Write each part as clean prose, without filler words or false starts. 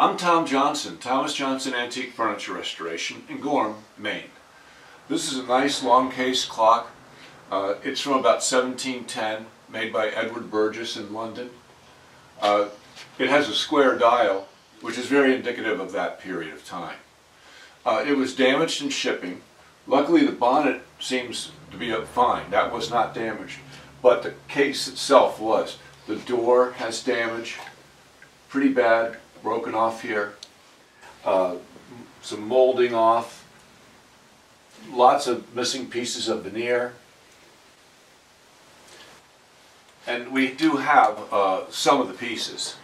I'm Tom Johnson, Thomas Johnson Antique Furniture Restoration in Gorham, Maine. This is a nice long case clock. It's from about 1710, made by Edward Burgess in London. It has a square dial, which is very indicative of that period of time. It was damaged in shipping. Luckily the bonnet seems to be up fine. That was not damaged, but the case itself was. The door has damage, pretty bad, broken off here, some molding off, lots of missing pieces of veneer, and we do have some of the pieces.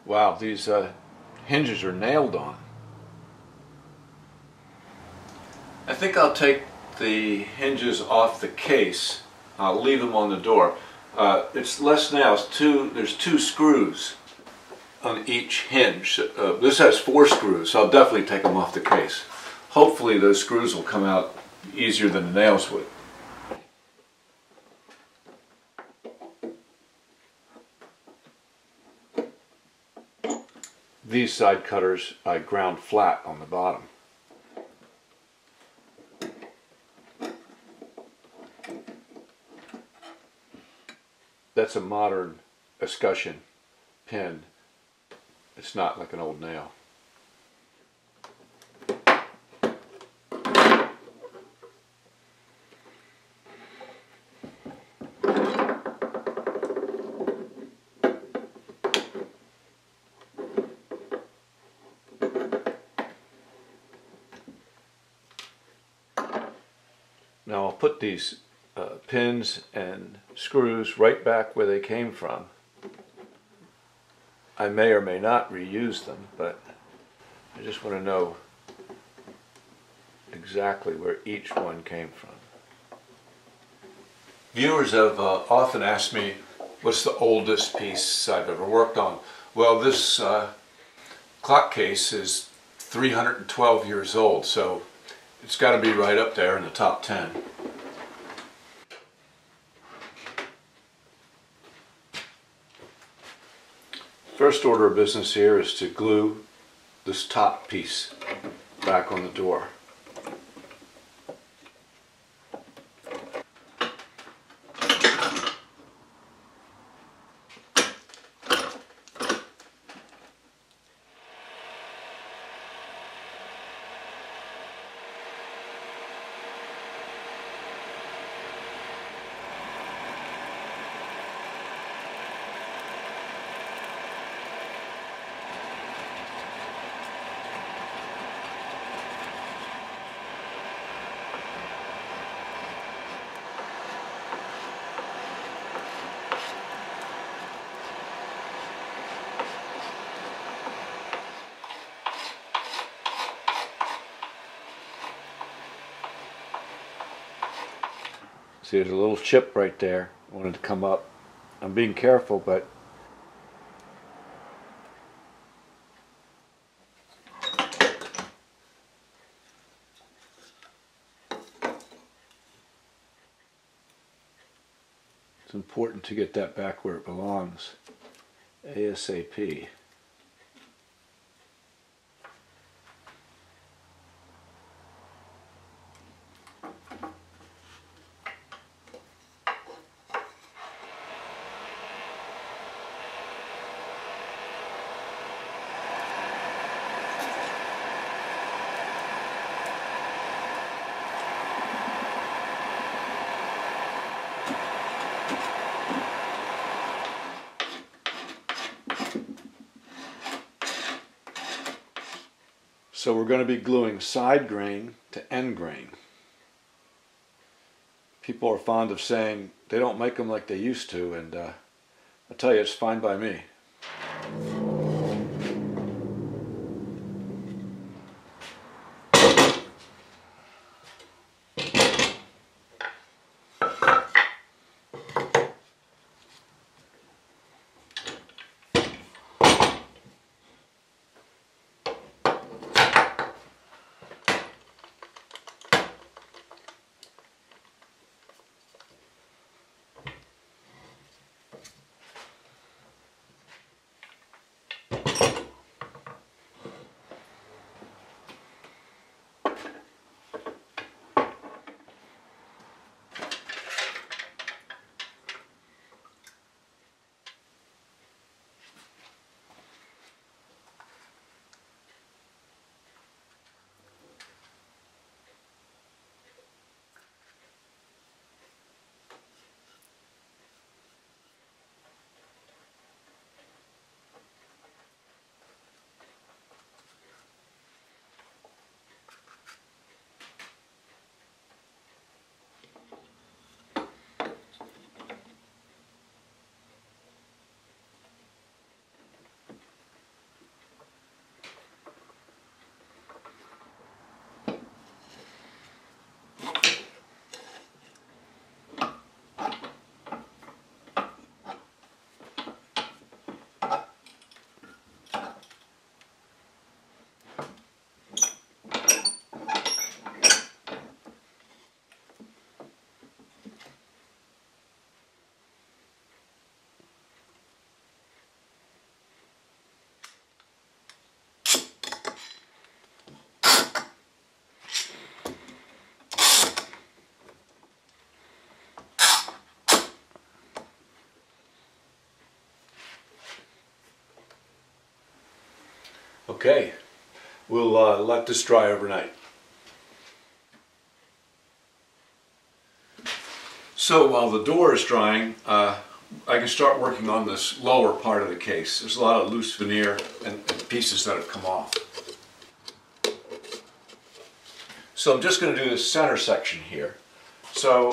Wow, these hinges are nailed on. I think I'll take the hinges off the case. I'll leave them on the door. It's less nails. There's two screws on each hinge. This has 4 screws, so I'll definitely take them off the case. Hopefully those screws will come out easier than the nails would. These side cutters I ground flat on the bottom. That's a modern escutcheon pin. It's not like an old nail. Now I'll put these pins and screws right back where they came from. I may or may not reuse them, but I just want to know exactly where each one came from. Viewers have often asked me what's the oldest piece I've ever worked on. Well, this clock case is 312 years old, so it's got to be right up there in the top 10. First order of business here is to glue this top piece back on the door. See, there's a little chip right there. I wanted to come up. I'm being careful, but it's important to get that back where it belongs ASAP. So we're going to be gluing side grain to end grain. People are fond of saying they don't make them like they used to, and I tell you, it's fine by me. Okay, we'll let this dry overnight. So while the door is drying, I can start working on this lower part of the case. There's a lot of loose veneer and pieces that have come off. So I'm just going to do this center section here. So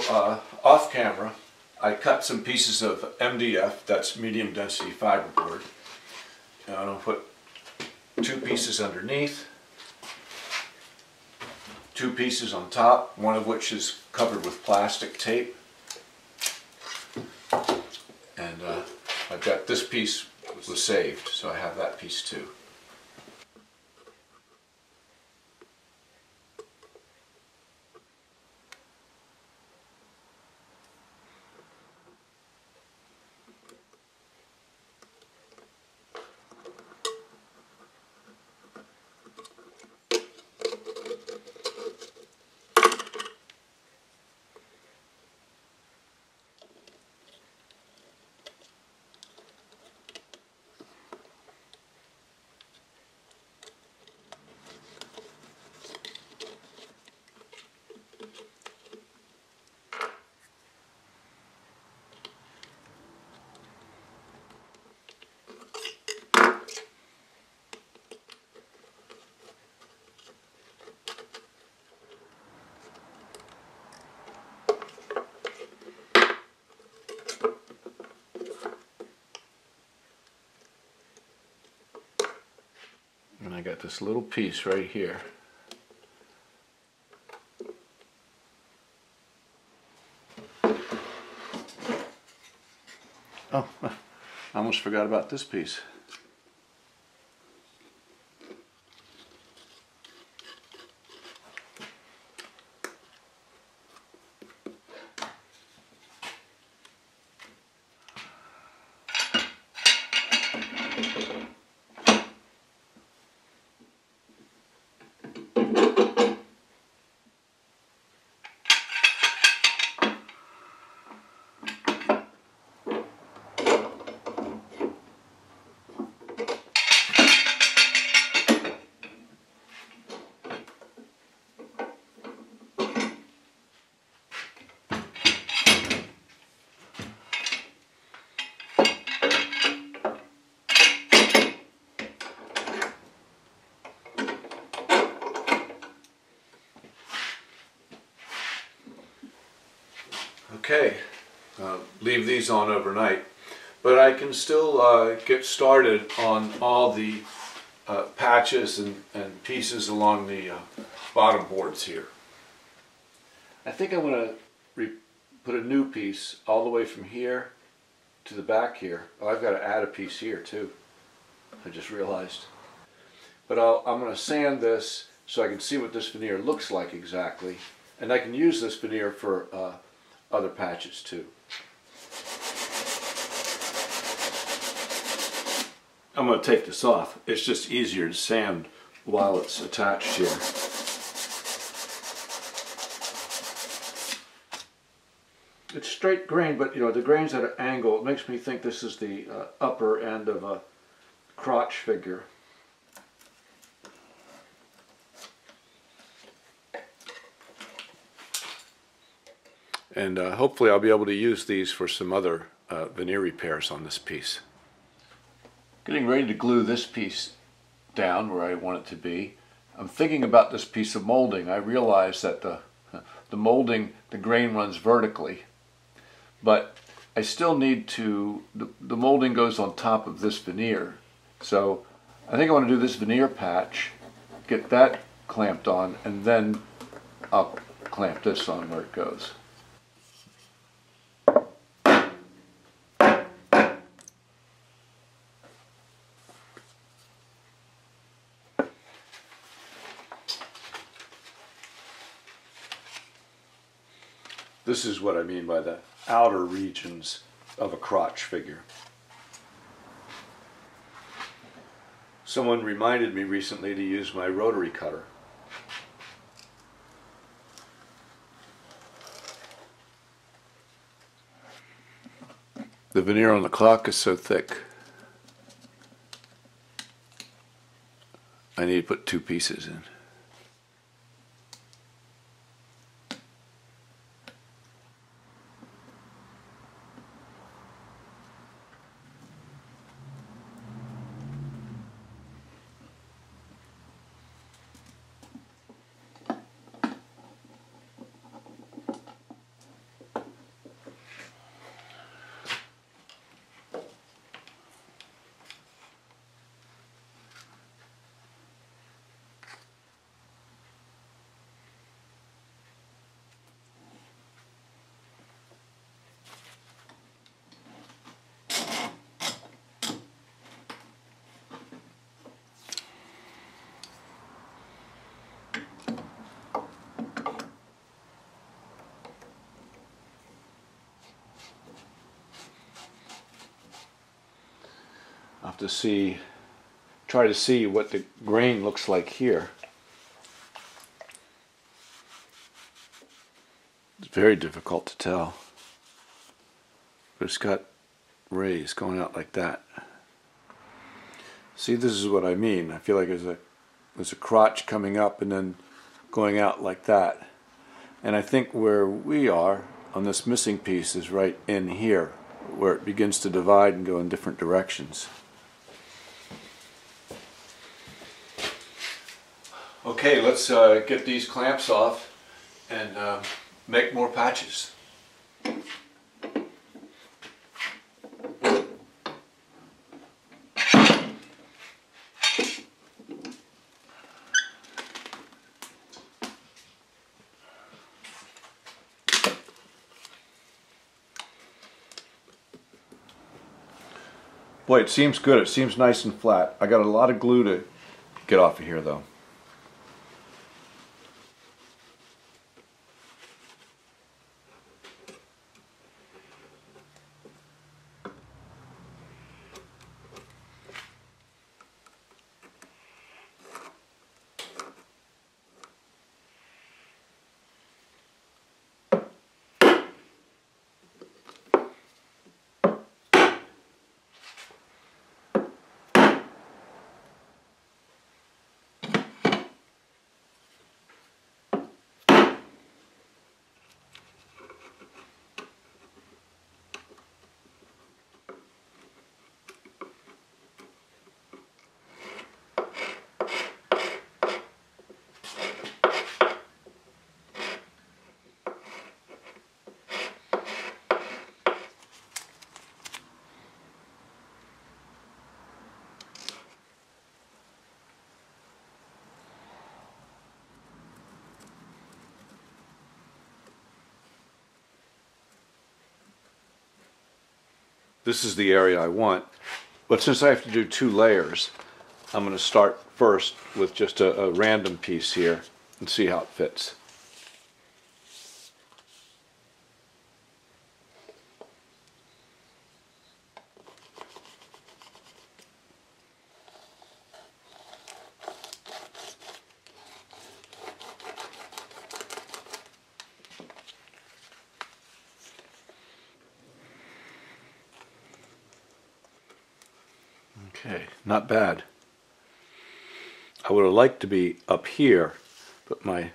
off camera, I cut some pieces of MDF, that's medium density fiberboard. And I'm going to put 2 pieces underneath, 2 pieces on top, one of which is covered with plastic tape. And I've got this piece was saved, so I have that piece too. And I got this little piece right here. Oh, I almost forgot about this piece. Okay, leave these on overnight, but I can still get started on all the patches and pieces along the bottom boards here. I think I'm going to put a new piece all the way from here to the back here. Oh, I've got to add a piece here too, I just realized. But I'm going to sand this so I can see what this veneer looks like exactly, and I can use this veneer for other patches too. I'm going to take this off. It's just easier to sand while it's attached here. It's straight grain, but you know, the grain's at an angle. It makes me think this is the upper end of a crotch figure. And hopefully I'll be able to use these for some other veneer repairs on this piece. Getting ready to glue this piece down where I want it to be. I'm thinking about this piece of molding. I realize that the molding, the grain runs vertically, but I still need to, the molding goes on top of this veneer. So I think I want to do this veneer patch, get that clamped on, and then I'll clamp this on where it goes. This is what I mean by the outer regions of a crotch figure. Someone reminded me recently to use my rotary cutter. The veneer on the clock is so thick. I need to put 2 pieces in. I have to try to see what the grain looks like here. It's very difficult to tell. But it's got rays going out like that. See, this is what I mean. I feel like there's a crotch coming up and then going out like that. And I think where we are on this missing piece is right in here, where it begins to divide and go in different directions. Okay, let's get these clamps off and make more patches. Boy, it seems good. It seems nice and flat. I got a lot of glue to get off of here though. This is the area I want, but since I have to do 2 layers, I'm going to start first with just a random piece here and see how it fits. Okay, not bad. I would have liked to be up here, but my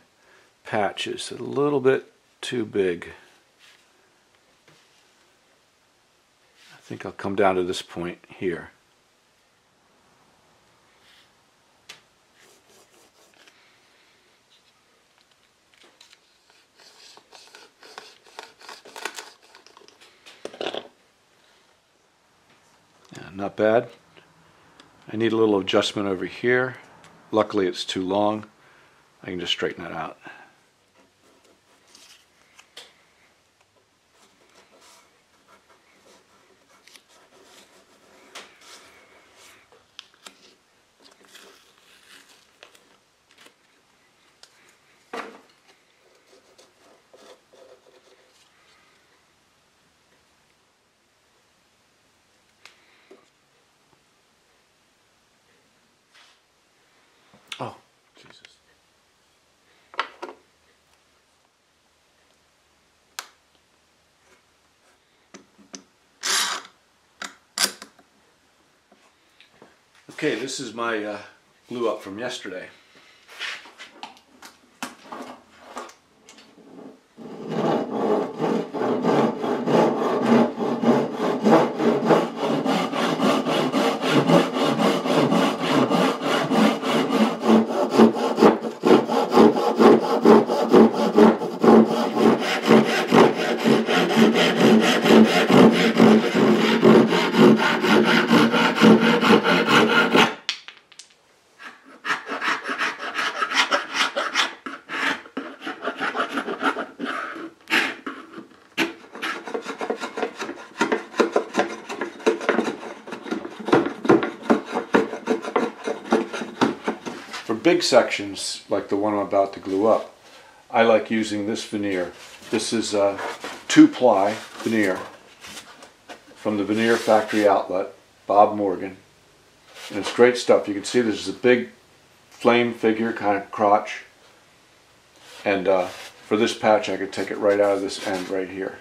patch is a little bit too big. I think I'll come down to this point here. Yeah, not bad. I need a little adjustment over here. Luckily it's too long. I can just straighten that out. Oh, Jesus. Okay, this is my glue up from yesterday. For big sections, like the one I'm about to glue up, I like using this veneer. This is a 2-ply veneer from the Veneer Factory Outlet, Bob Morgan. And it's great stuff. You can see this is a big flame figure kind of crotch. And for this patch, I could take it right out of this end right here.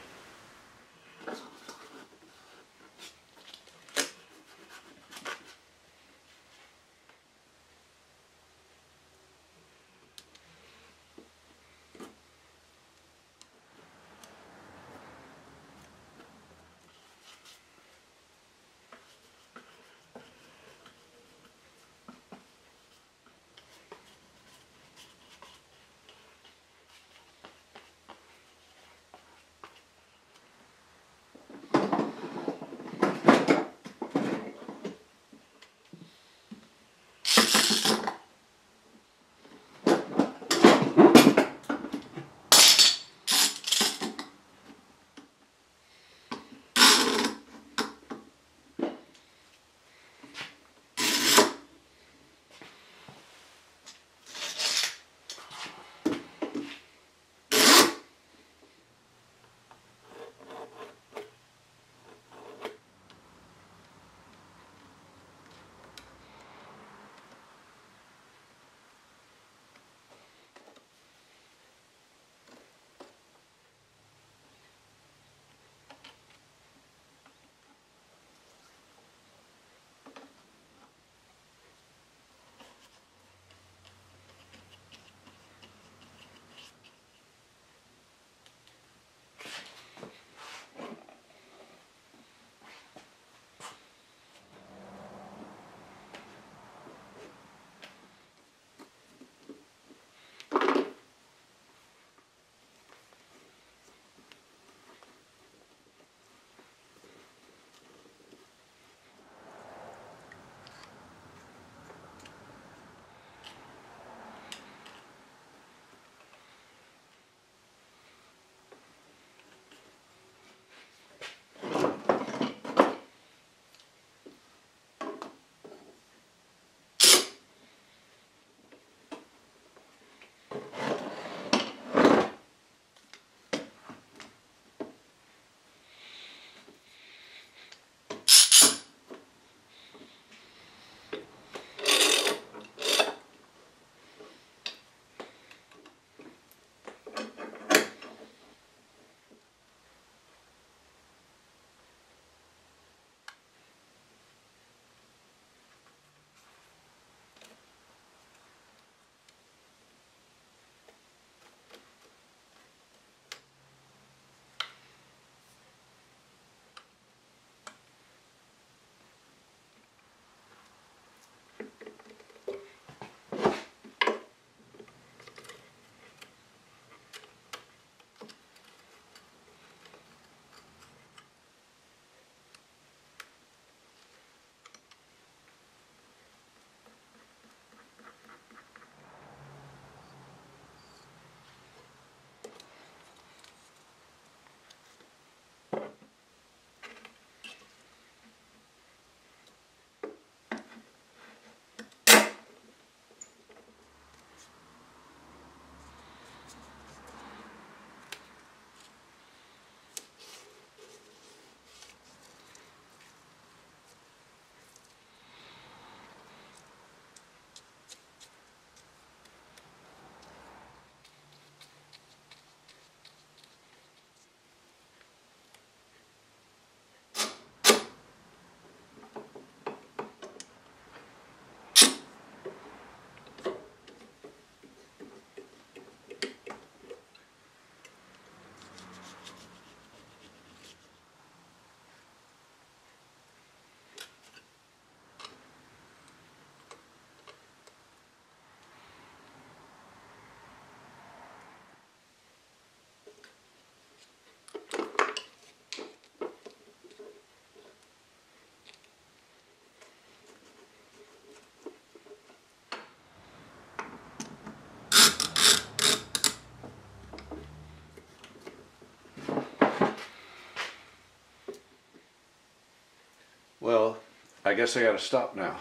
Well, I guess I gotta stop now.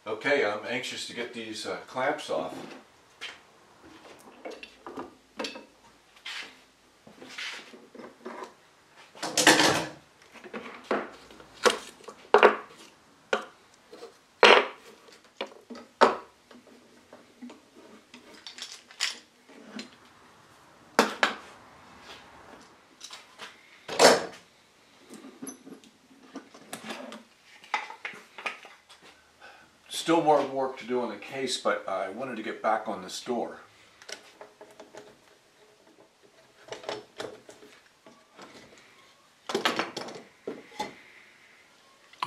Okay, I'm anxious to get these clamps off. Still more work to do on the case, but I wanted to get back on this door.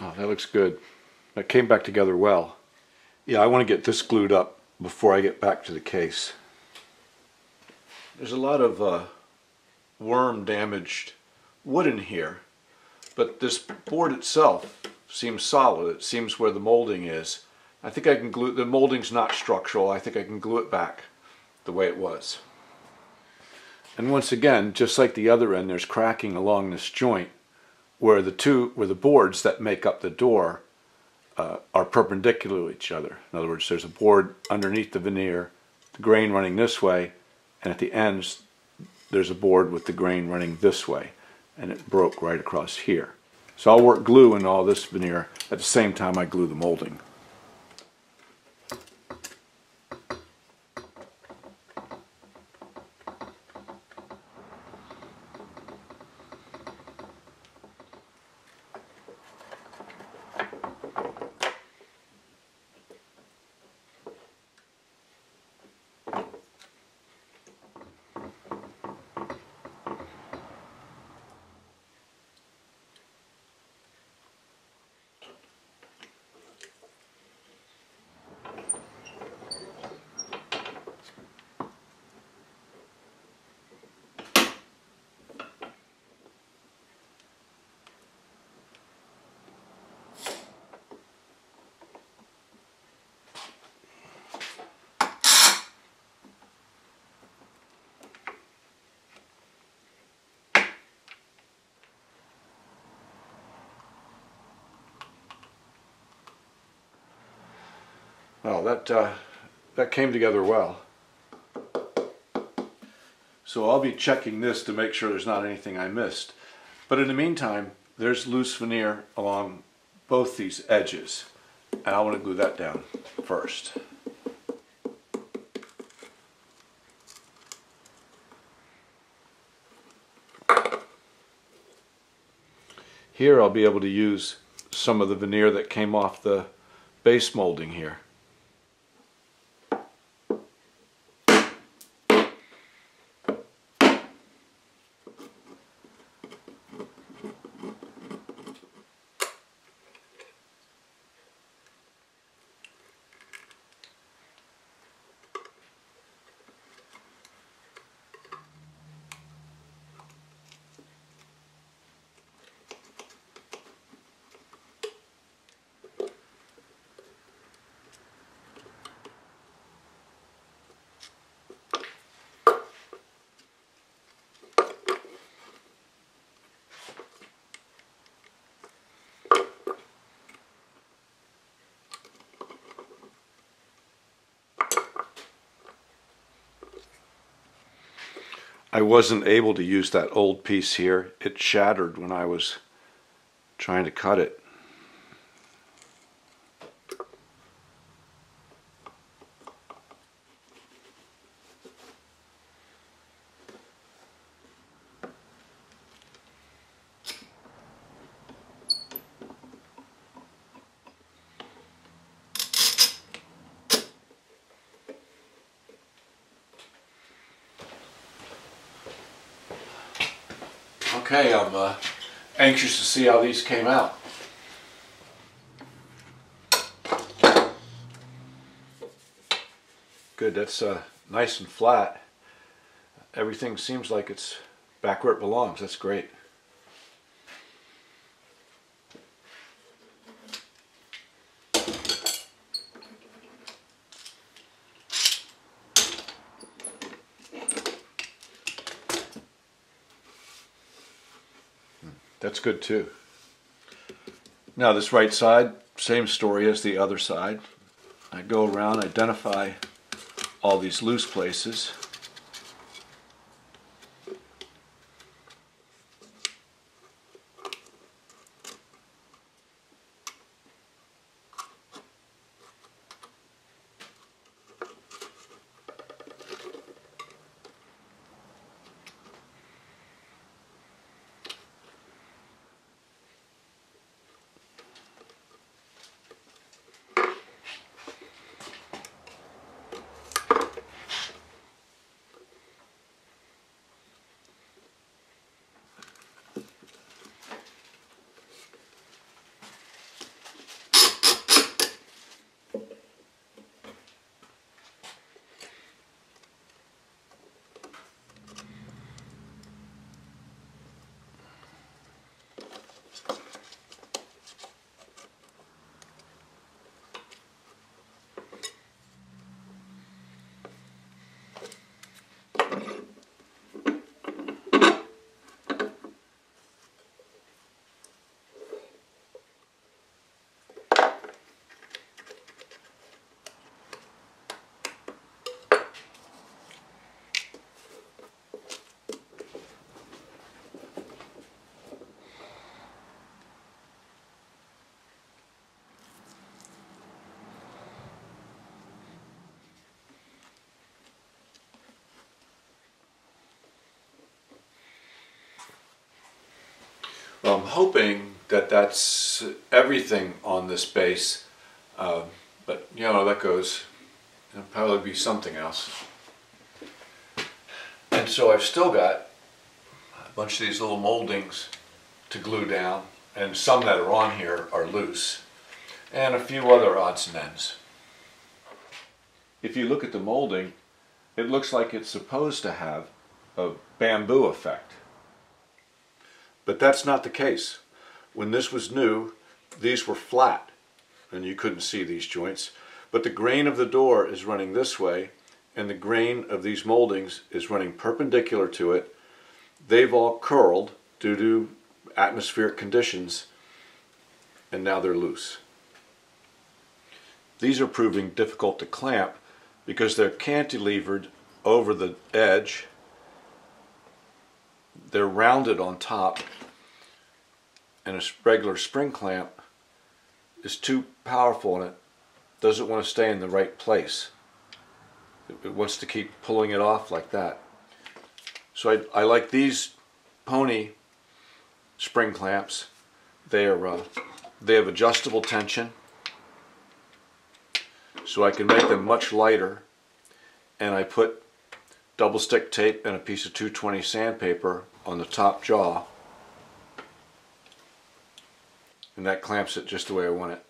Oh, that looks good. That came back together well. Yeah, I want to get this glued up before I get back to the case. There's a lot of worm damaged wood in here, but this board itself seems solid. It seems where the molding is. I think I can glue, the molding's not structural, I think I can glue it back the way it was. And once again, just like the other end, there's cracking along this joint where the boards that make up the door are perpendicular to each other. In other words, there's a board underneath the veneer, the grain running this way, and at the ends there's a board with the grain running this way, and it broke right across here. So I'll work glue in all this veneer at the same time I glue the molding. Well, that came together well. So I'll be checking this to make sure there's not anything I missed. But in the meantime, there's loose veneer along both these edges, and I want to glue that down first. Here I'll be able to use some of the veneer that came off the base molding here. I wasn't able to use that old piece here. It shattered when I was trying to cut it. Okay, I'm anxious to see how these came out. Good, that's nice and flat. Everything seems like it's back where it belongs. That's great. That's good too. Now this right side, same story as the other side. I go around, identify all these loose places. Well, I'm hoping that that's everything on this base, but you know, that goes, it'll probably be something else. And so I've still got a bunch of these little moldings to glue down, and some that are on here are loose, and a few other odds and ends. If you look at the molding, it looks like it's supposed to have a bamboo effect. But that's not the case. When this was new, these were flat and you couldn't see these joints. But the grain of the door is running this way and the grain of these moldings is running perpendicular to it. They've all curled due to atmospheric conditions and now they're loose. These are proving difficult to clamp because they're cantilevered over the edge. They're rounded on top, and a regular spring clamp is too powerful and it doesn't want to stay in the right place. It wants to keep pulling it off like that. So I like these Pony spring clamps. They have adjustable tension, so I can make them much lighter, and I put double stick tape and a piece of 220 sandpaper on the top jaw, and that clamps it just the way I want it.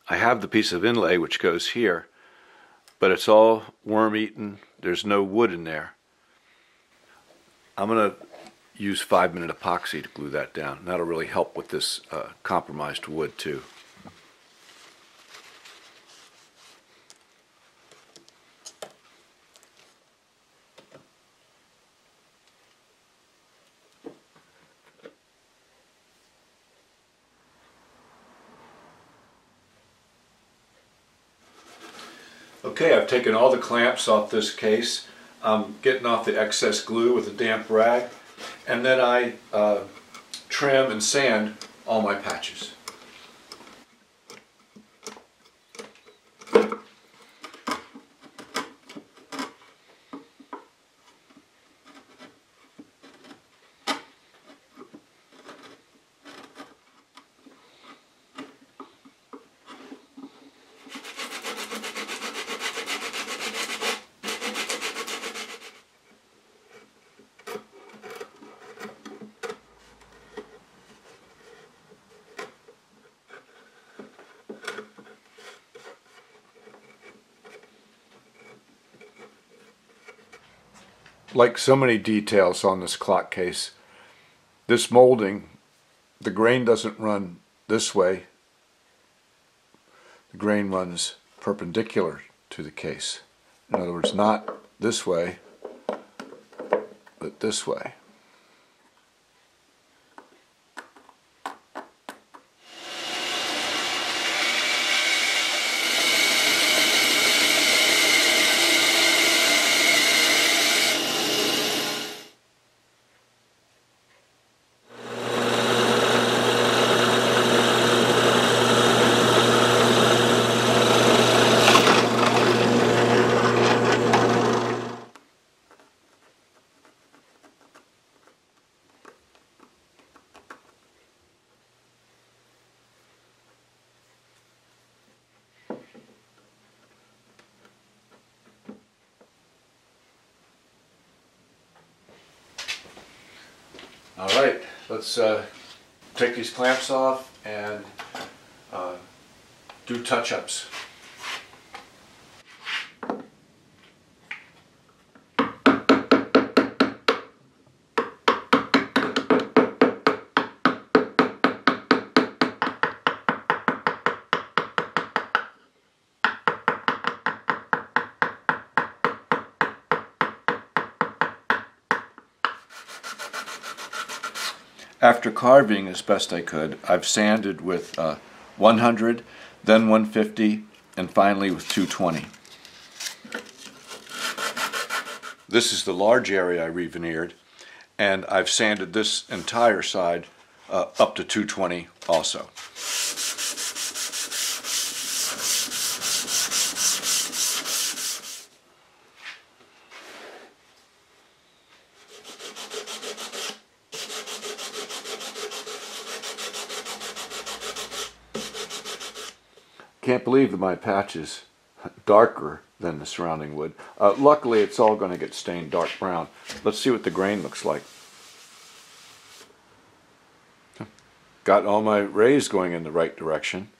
I have the piece of inlay which goes here, but it's all worm-eaten. There's no wood in there. I'm going to use 5-minute epoxy to glue that down. That'll really help with this compromised wood too. Okay, I've taken all the clamps off this case. I'm getting off the excess glue with a damp rag, and then I trim and sand all my patches. Like so many details on this clock case, this molding, the grain doesn't run this way. The grain runs perpendicular to the case. In other words, not this way, but this way. All right, let's take these clamps off and do touch-ups. After carving as best I could, I've sanded with 100, then 150, and finally with 220. This is the large area I reveneered, and I've sanded this entire side up to 220 also. Can't believe that my patch is darker than the surrounding wood. Luckily, it's all going to get stained dark brown. Let's see what the grain looks like. Got all my rays going in the right direction.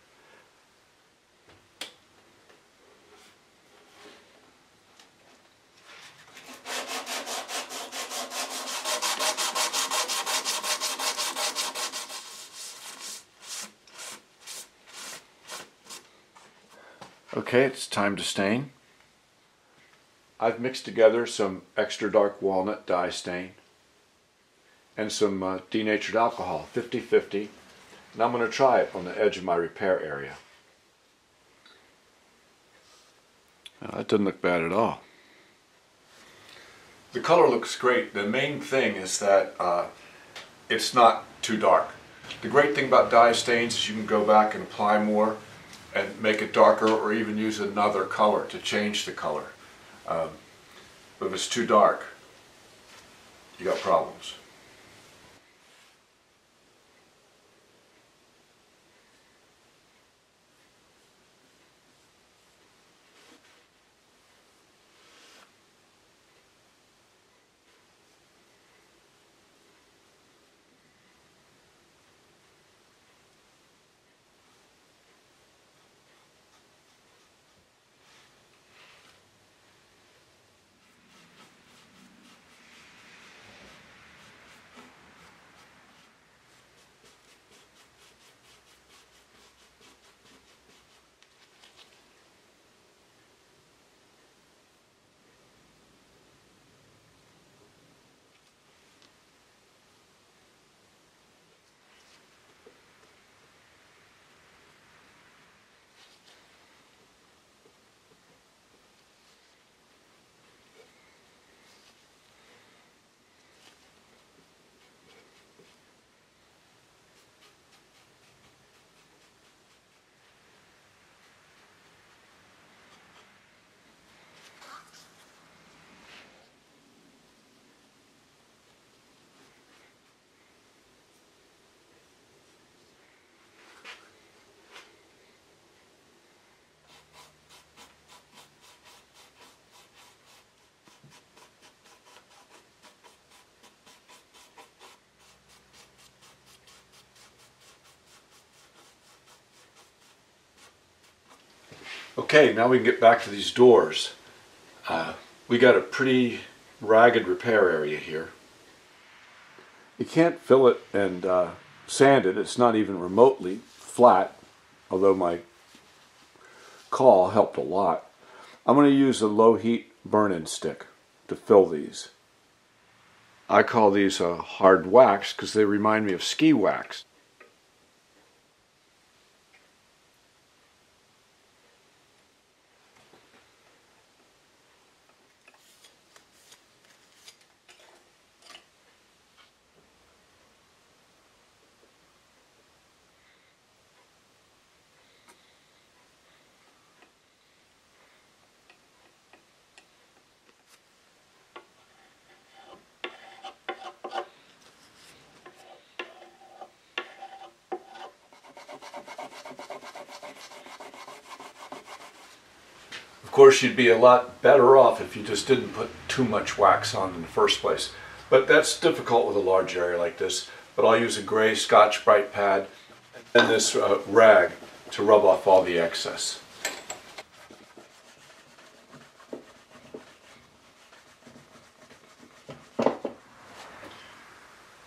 Okay, it's time to stain. I've mixed together some extra dark walnut dye stain and some denatured alcohol, 50-50, and I'm going to try it on the edge of my repair area. That doesn't look bad at all. The color looks great. The main thing is that it's not too dark. The great thing about dye stains is you can go back and apply more and make it darker, or even use another color to change the color. But if it's too dark, you got problems. Okay, now we can get back to these doors. We got a pretty ragged repair area here. You can't fill it and sand it. It's not even remotely flat, although my call helped a lot. I'm going to use a low heat burn-in stick to fill these. I call these hard wax because they remind me of ski wax. Of course, you'd be a lot better off if you just didn't put too much wax on in the first place. But that's difficult with a large area like this. But I'll use a gray Scotch-Brite pad and this rag to rub off all the excess.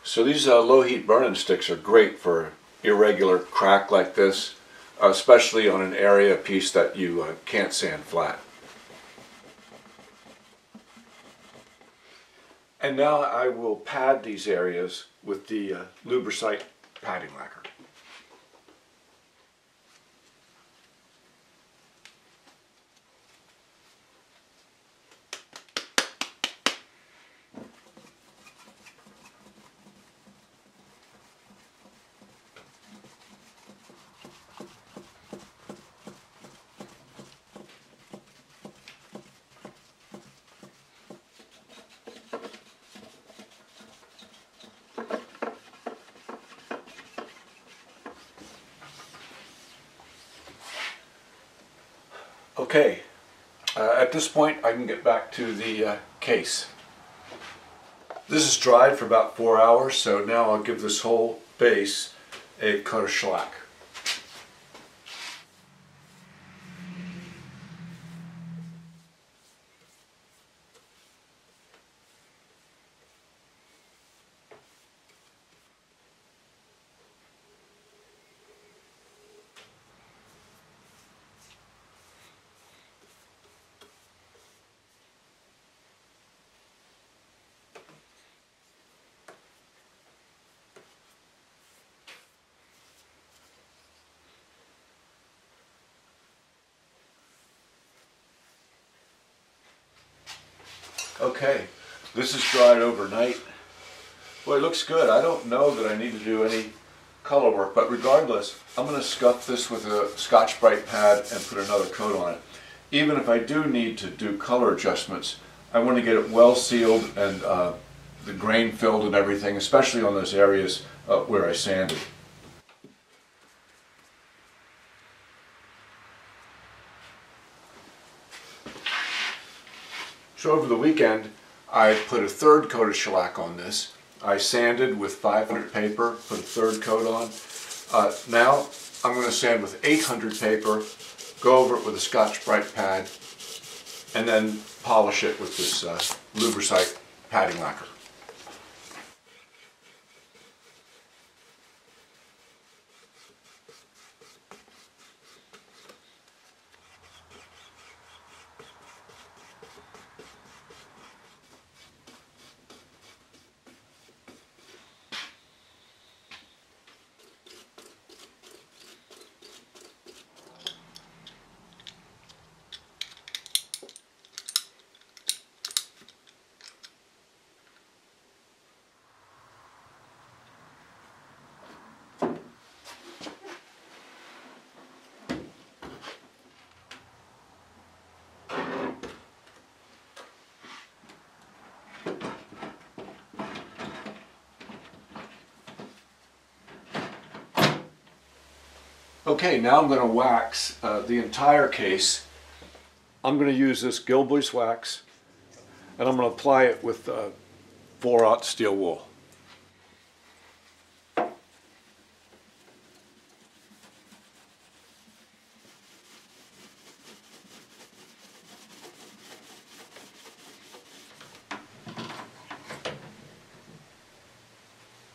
So these low heat burn-in sticks are great for irregular crack like this, especially on an area piece that you can't sand flat. And now I will pad these areas with the Lubricite padding lacquer. Okay, at this point I can get back to the case. This is dried for about 4 hours, so now I'll give this whole base a coat of shellac. Okay, this is dried overnight. Well, it looks good. I don't know that I need to do any color work, but regardless, I'm going to scuff this with a Scotch-Brite pad and put another coat on it. Even if I do need to do color adjustments, I want to get it well sealed and the grain filled and everything, especially on those areas where I sanded. So over the weekend, I put a third coat of shellac on this. I sanded with 500 paper, put a third coat on. Now I'm going to sand with 800 paper, go over it with a Scotch-Brite pad, and then polish it with this Lubricite padding lacquer. Okay, now I'm going to wax the entire case. I'm going to use this Gilboy's wax, and I'm going to apply it with 4/0 steel wool.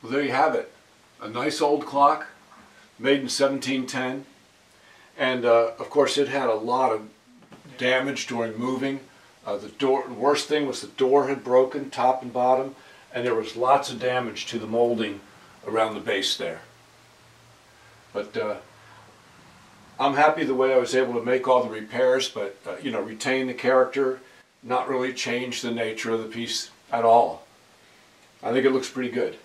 Well, there you have it. A nice old clock, made in 1710. And of course it had a lot of damage during moving. The worst thing was the door had broken, top and bottom, and there was lots of damage to the molding around the base there. But I'm happy the way I was able to make all the repairs, but retain the character, not really change the nature of the piece at all. I think it looks pretty good.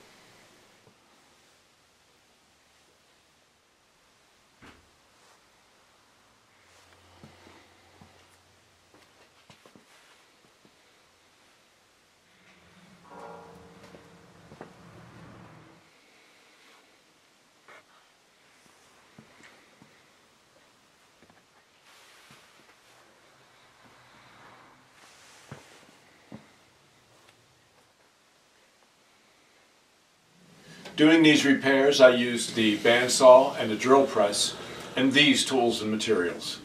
Doing these repairs, I used the bandsaw and the drill press and these tools and materials.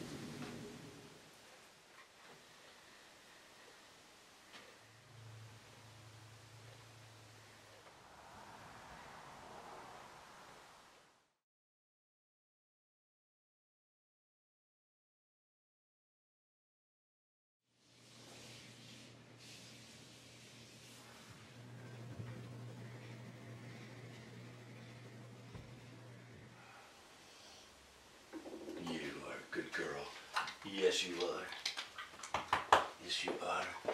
You are a good girl. Yes, you are. Yes, you are.